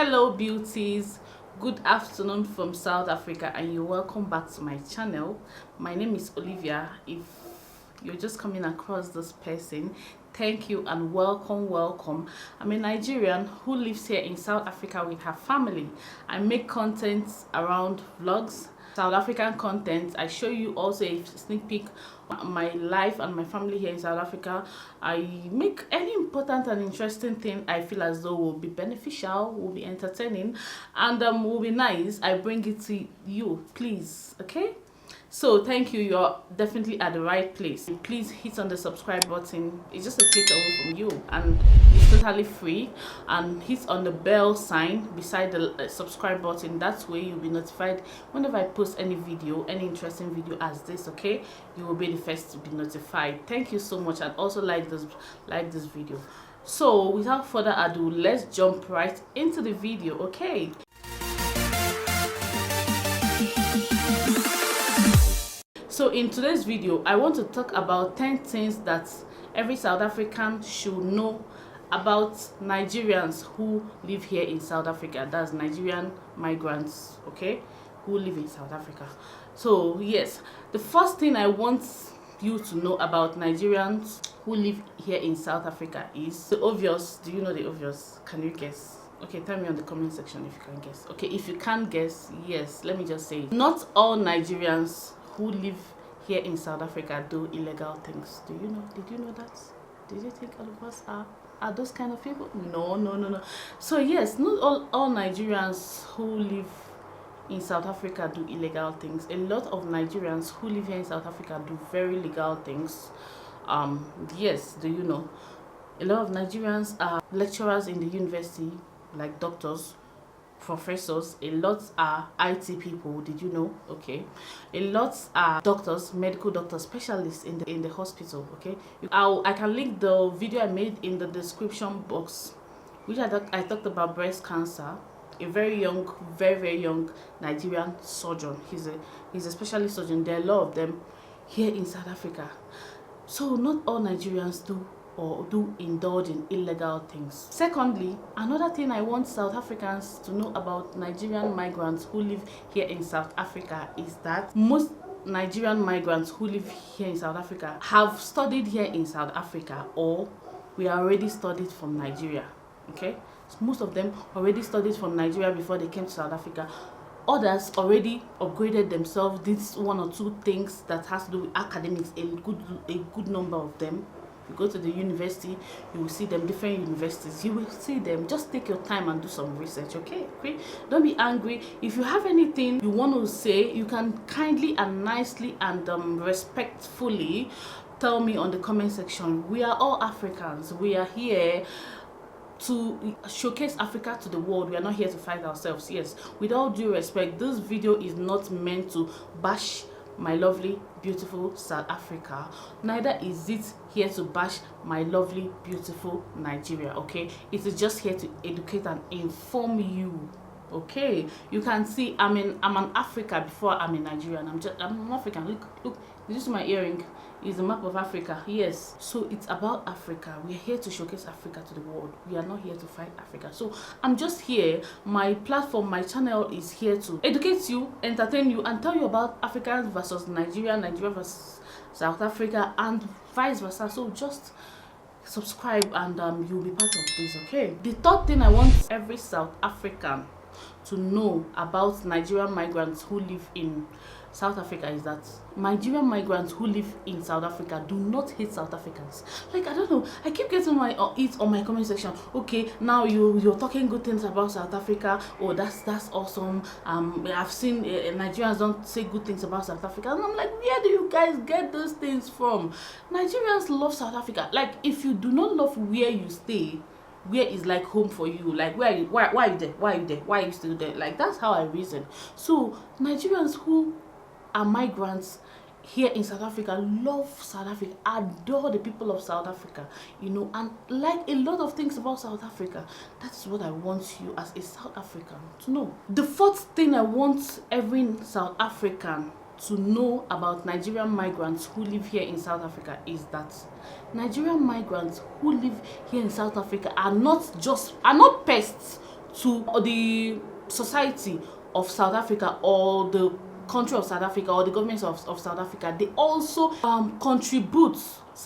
Hello beauties, good afternoon from South Africa, and you're welcome back to my channel. My name is Olivia. If you're just coming across this person, thank you and welcome. I'm a Nigerian who lives here in South Africa with her family. I make content around vlogs, South African content. I show you also a sneak peek on my life and my family here in South Africa. I make any important and interesting thing I feel as though will be beneficial, will be entertaining, and will be nice. I bring it to you, please. Okay, so thank you. You're definitely at the right place. Please hit on the subscribe button. It's just a click away from you and it's totally free. And hit on the bell sign beside the subscribe button. That way you'll be notified whenever I post any video, any interesting video as this. Okay, you will be the first to be notified. Thank you so much, and also like this video. So without further ado, let's jump right into the video. Okay, so in today's video, I want to talk about 10 things that every South African should know about Nigerians who live here in South Africa. That's Nigerian migrants, okay, who live in South Africa. So yes, the first thing I want you to know about Nigerians who live here in South Africa is the obvious. Do you know the obvious? Can you guess? Okay, tell me on the comment section if you can guess. Okay, if you can't guess, yes, let me just say it. Not all Nigerians who live here in South Africa do illegal things. Do you know? Did you know that? Did you think all of us are those kind of people? No. So yes, not all Nigerians who live in South Africa do illegal things. A lot of Nigerians who live here in South Africa do very legal things. Yes, do you know? A lot of Nigerians are lecturers in the university, like doctors, professors. A lot are IT people. Did you know? Okay, a lot are doctors, medical doctors, specialists in the hospital. Okay, I can link the video I made in the description box, which I talked about breast cancer. A very young Nigerian surgeon. He's a specialist surgeon. There are a lot of them here in South Africa. So not all Nigerians do indulge in illegal things. Secondly, another thing I want South Africans to know about Nigerian migrants who live here in South Africa is that most Nigerian migrants who live here in South Africa have studied here in South Africa, or we already studied from Nigeria. Okay, so most of them already studied from Nigeria before they came to South Africa. Others already upgraded themselves, did one or two things that has to do with academics. A good number of them. You go to the university, you will see them, different universities, you will see them. Just take your time and do some research. Okay, don't be angry. If you have anything you want to say, you can kindly and nicely and respectfully tell me on the comment section. We are all Africans. We are here to showcase Africa to the world. We are not here to fight ourselves. Yes, with all due respect, this video is not meant to bash my lovely beautiful South Africa, neither is it here to bash my lovely beautiful Nigeria. Okay, it is just here to educate and inform you. Okay, you can see I'm an Africa before I'm a Nigerian. I'm an African. Look, this is my earring. Is the map of Africa. Yes, so it's about Africa. We're here to showcase Africa to the world. We are not here to fight Africa. So I'm just here. My platform, my channel is here to educate you, entertain you, and tell you about Africans versus Nigeria, Nigeria versus South Africa, and vice versa. So just subscribe and you'll be part of this. Okay, the third thing I want every South African to know about Nigerian migrants who live in South Africa is that Nigerian migrants who live in South Africa do not hate South Africans. Like, I don't know, I keep getting it on my comment section. Okay, now you're talking good things about South Africa. Oh, that's awesome. I've seen Nigerians don't say good things about South Africa, and I'm like, where do you guys get those things from? Nigerians love South Africa. Like, if you do not love where you stay, where is like home for you? Like, why are you there? Why are you still there? Like, that's how I reason. So Nigerians who are migrants here in South Africa love South Africa, adore the people of South Africa, you know, and like a lot of things about South Africa. That's what I want you as a South African to know. The fourth thing I want every South African to know about Nigerian migrants who live here in South Africa is that Nigerian migrants who live here in South Africa are not pests to the society of South Africa, or the country of South Africa, or the government of South Africa. They also contribute.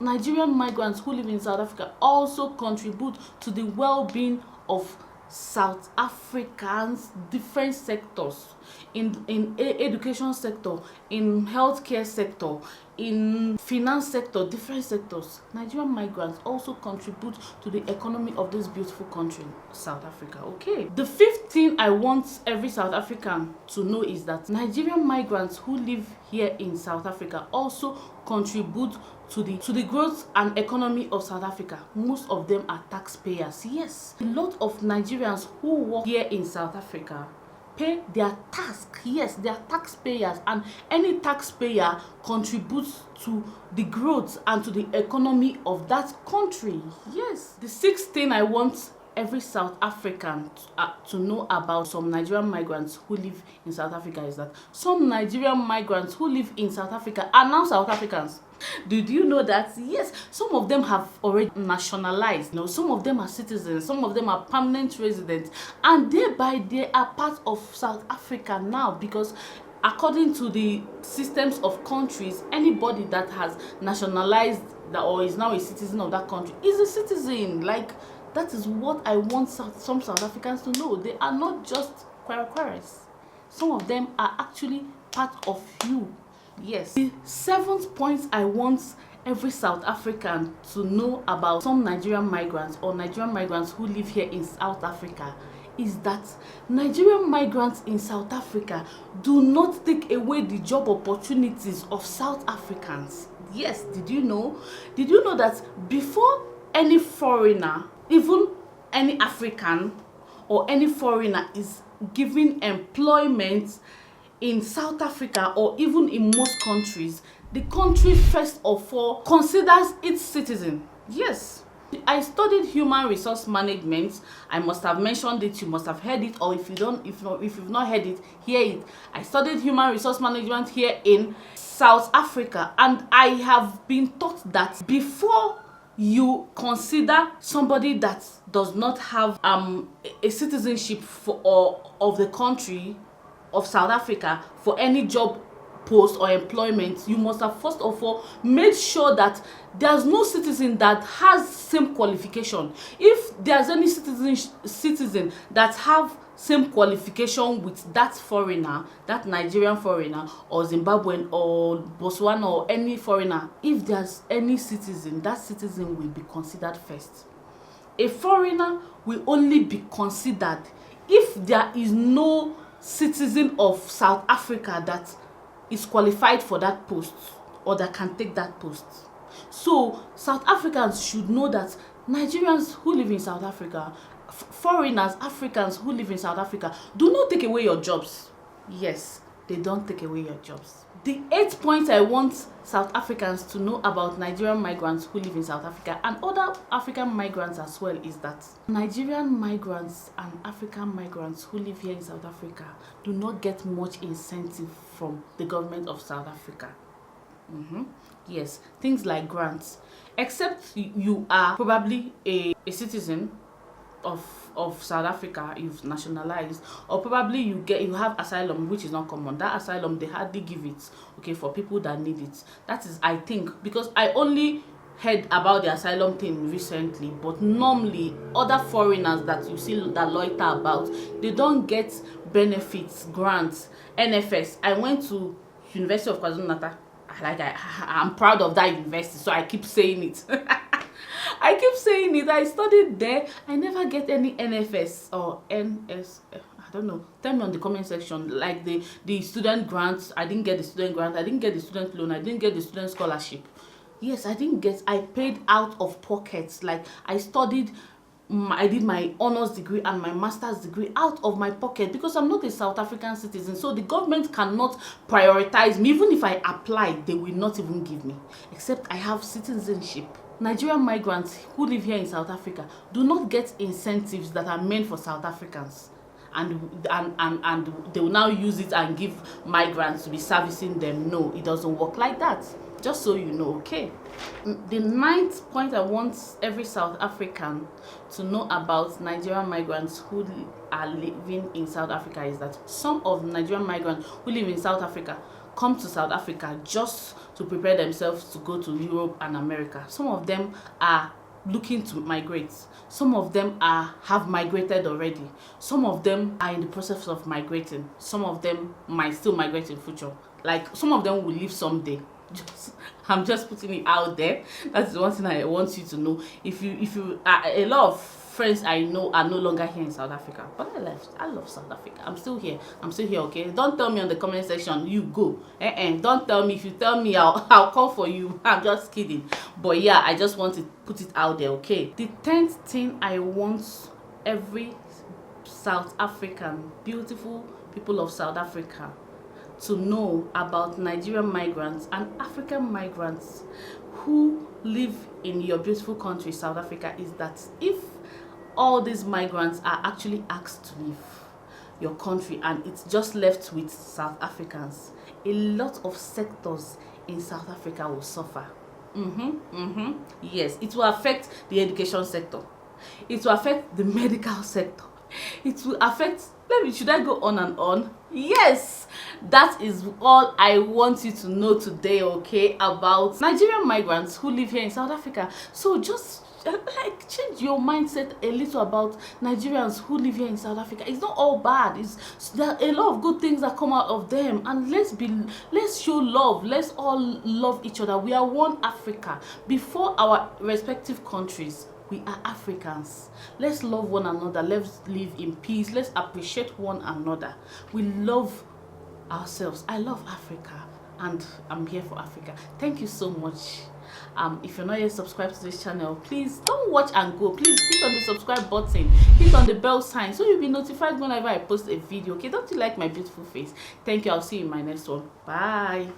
Nigerian migrants who live in South Africa also contribute to the well-being of South Africans, different sectors, in education sector, in healthcare sector, in finance sector, different sectors. Nigerian migrants also contribute to the economy of this beautiful country, South Africa. Okay. The fifth thing I want every South African to know is that Nigerian migrants who live here in South Africa also contribute to the growth and economy of South Africa. Most of them are taxpayers. Yes, a lot of Nigerians who work here in South Africa pay their tax. Yes, they are taxpayers, and any taxpayer contributes to the growth and to the economy of that country. Yes. The sixth thing I want every South African to know about some Nigerian migrants who live in South Africa is that some Nigerian migrants who live in South Africa are now South Africans. Did you know that? Yes, some of them have already nationalized. You know, some of them are citizens, some of them are permanent residents, and thereby they are part of South Africa now, because according to the systems of countries, anybody that has nationalized that or is now a citizen of that country is a citizen. Like, that is what I want some South Africans to know. They are not just Querequeres. Some of them are actually part of you. Yes. The seventh point I want every South African to know about some Nigerian migrants, or Nigerian migrants who live here in South Africa, is that Nigerian migrants in South Africa do not take away the job opportunities of South Africans. Yes, did you know? Did you know that before any foreigner, even any African or any foreigner, is given employment in South Africa or even in most countries, the country first of all considers its citizen? Yes. I studied human resource management. I must have mentioned it, you must have heard it, or if you've not heard it, hear it. I studied human resource management here in South Africa, and I have been taught that before you consider somebody that does not have a citizenship of the country of South Africa for any job post or employment, you must have first of all made sure that there's no citizen that has same qualification. If there's any citizen that have same qualification with that foreigner, that Nigerian foreigner, or Zimbabwean, or Botswana, or any foreigner, if there's any citizen, that citizen will be considered first. A foreigner will only be considered if there is no citizen of South Africa that is qualified for that post or that can take that post. So South Africans should know that Nigerians who live in South Africa, foreigners, Africans who live in South Africa, do not take away your jobs. Yes, they don't take away your jobs. The eighth point I want South Africans to know about Nigerian migrants who live in South Africa and other African migrants as well is that Nigerian migrants and African migrants who live here in South Africa do not get much incentive from the government of South Africa. Yes, things like grants. Except you are probably a citizen of South Africa, you've nationalized, or probably you have asylum, which is not common. That asylum, they hardly give it, okay, for people that need it. That is, I think, because I only heard about the asylum thing recently, but normally other foreigners that you see that loiter about, they don't get benefits, grants, NFS. I went to University of KwaZulu-Natal. I'm proud of that university, so I keep saying it. I keep saying it. I studied there. I never get any NFS or NS. I don't know. Tell me on the comment section. Like the student grants, I didn't get the student grant. I didn't get the student loan. I didn't get the student scholarship. Yes, I didn't get. I paid out of pockets. Like, I studied. I did my honors degree and my master's degree out of my pocket because I'm not a South African citizen. So the government cannot prioritize me. Even if I apply, they will not even give me. Except I have citizenship. Nigerian migrants who live here in South Africa do not get incentives that are meant for South Africans, and they will now use it and give migrants to be servicing them. No, it doesn't work like that. Just so you know, okay? The ninth point I want every South African to know about Nigerian migrants who are living in South Africa is that some of Nigerian migrants who live in South Africa come to South Africa just to prepare themselves to go to Europe and America. Some of them are looking to migrate. Some of them have migrated already. Some of them are in the process of migrating. Some of them might still migrate in future. Like, some of them will leave someday. I'm just putting it out there. That's the one thing I want you to know. If you a lot of friends I know are no longer here in South Africa, but I left. I love South Africa. I'm still here. Okay, don't tell me on the comment section you go. Don't tell me. If you tell me, I'll call for you. I'm just kidding. But yeah, I just want to put it out there. Okay, the 10th thing I want every South African, beautiful people of South Africa, to know about Nigerian migrants and African migrants who live in your beautiful country, South Africa, is that if all these migrants are actually asked to leave your country and it's just left with South Africans, a lot of sectors in South Africa will suffer. Yes, it will affect the education sector. It will affect the medical sector. It will affect, should I go on and on? Yes, that is all I want you to know today, okay, about Nigerian migrants who live here in South Africa. So just like change your mindset a little about Nigerians who live here in South Africa. It's not all bad. There are a lot of good things that come out of them, and let's show love. Let's all love each other. We are one Africa. Before our respective countries, we are Africans. Let's love one another. Let's live in peace. Let's appreciate one another. We love ourselves. I love Africa, and I'm here for Africa. Thank you so much. If you're not yet subscribed to this channel, please don't watch and go. Please hit on the subscribe button, hit on the bell sign, so you'll be notified whenever I post a video. Okay, don't you like my beautiful face? Thank you. I'll see you in my next one. Bye.